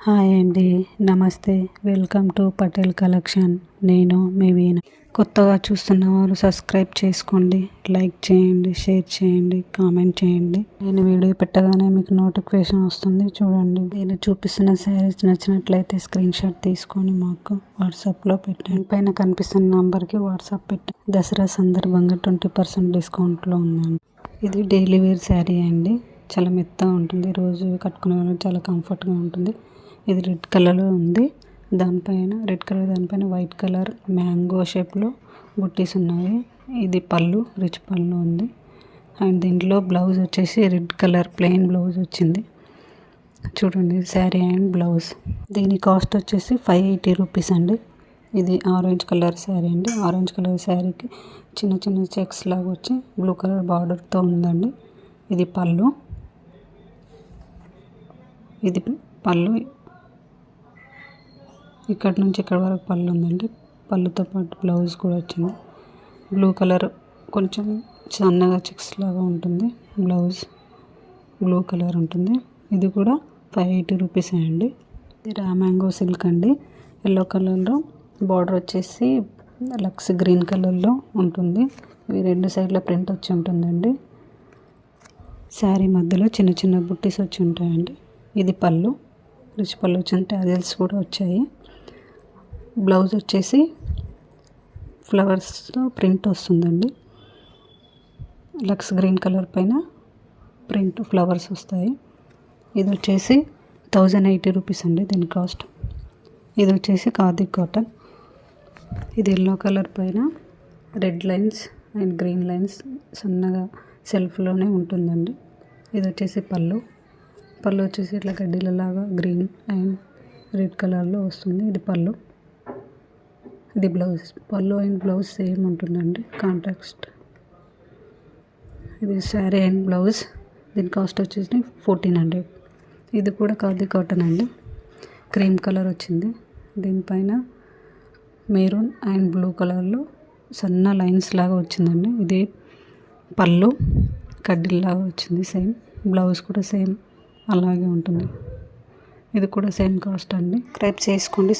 Hi అండి, నమస్తే. Welcome to Patel collection. నేను మీ వీణ. కొత్తగా చూస్తున్న వారు సబ్స్క్రైబ్ చేసుకోండి, లైక్ చేయండి, షేర్ చేయండి, కామెంట్ చేయండి. నేను వీడియో పెట్టగానే మీకు నోటిఫికేషన్ వస్తుంది, చూడండి. నేను చూపిస్తున్న శారీస్ నచ్చినట్లయితే స్క్రీన్ షాట్ తీసుకొని మాకు వాట్సాప్లో పెట్టండి. పైన కనిపిస్తున్న నంబర్కి వాట్సాప్ పెట్టండి. దసరా సందర్భంగా 20% డిస్కౌంట్లో ఉందండి. ఇది డైలీ వేర్ శారీ అండి. చాలా మెత్తగా ఉంటుంది, రోజు కట్టుకునే వాళ్ళకి చాలా కంఫర్ట్గా ఉంటుంది. ఇది రెడ్ కలర్లో ఉంది. దానిపైన రెడ్ కలర్, దానిపైన వైట్ కలర్ మ్యాంగో షేప్లో బుట్టీస్ ఉన్నాయి. ఇది పళ్ళు, రిచ్ పళ్ళు ఉంది. అండ్ దీంట్లో బ్లౌజ్ వచ్చేసి రెడ్ కలర్ ప్లెయిన్ బ్లౌజ్ వచ్చింది. చూడండి శారీ అండ్ బ్లౌజ్. దీని కాస్ట్ వచ్చేసి 580 రూపీస్ అండి. ఇది ఆరెంజ్ కలర్ శారీ అండి. ఆరెంజ్ కలర్ శారీకి చిన్న చిన్న చెక్స్ లాగా వచ్చి బ్లూ కలర్ బార్డర్తో ఉందండి. ఇది పళ్ళు. ఇది పళ్ళు, ఇక్కడ నుంచి ఇక్కడ వరకు పళ్ళు ఉందండి. పళ్ళుతో పాటు బ్లౌజ్ కూడా వచ్చింది. బ్లూ కలర్ కొంచెం సన్నగా చెక్స్ లాగా ఉంటుంది. బ్లౌజ్ బ్లూ కలర్ ఉంటుంది. ఇది కూడా 580 రూపీస్ అండి. ఇది మ్యాంగో సిల్క్ అండి. ఎల్లో కలర్లో బార్డర్ వచ్చేసి లక్స్ గ్రీన్ కలర్లో ఉంటుంది. ఇవి రెండు సైడ్ల ప్రింట్ వచ్చి ఉంటుందండి. శారీ మధ్యలో చిన్న చిన్న బుట్టీస్ వచ్చి ఉంటాయండి. ఇది పళ్ళు, రిచ్ పళ్ళు వచ్చిన టాజిల్స్ కూడా వచ్చాయి. బ్లౌజ్ వచ్చేసి ఫ్లవర్స్తో ప్రింట్ వస్తుందండి. లక్స్ గ్రీన్ కలర్ పైన ప్రింట్ ఫ్లవర్స్ వస్తాయి. ఇది వచ్చేసి 1080 రూపీస్ అండి దీని కాస్ట్. ఇది వచ్చేసి ఖాదీ కాటన్. ఇది ఎల్లో కలర్ పైన red lines and green lines సన్నగా సెల్ఫ్లోనే ఉంటుందండి. ఇది వచ్చేసి పళ్ళు. పళ్ళు వచ్చేసి ఇట్లా గడ్డీలలాగా గ్రీన్ అండ్ రెడ్ కలర్లో వస్తుంది. ఇది పళ్ళు. ఇది బ్లౌజ్. పళ్ళు అండ్ బ్లౌజ్ సేమ్ ఉంటుందండి, కాంట్రాస్ట్. ఇది శారీ అండ్ బ్లౌజ్. దీని కాస్ట్ వచ్చేసి 1400. ఇది కూడా ఖాదీ కాటన్ అండి. క్రీమ్ కలర్ వచ్చింది. దీనిపైన మెరూన్ అండ్ బ్లూ కలర్లో సన్న లైన్స్ లాగా వచ్చిందండి. ఇది పళ్ళు కడ్డీలాగా వచ్చింది. సేమ్ బ్లౌజ్ కూడా సేమ్ అలాగే ఉంటుంది. ఇది కూడా సేమ్ కాస్ట్ అండి. సబ్స్క్రైబ్ చేసుకోండి.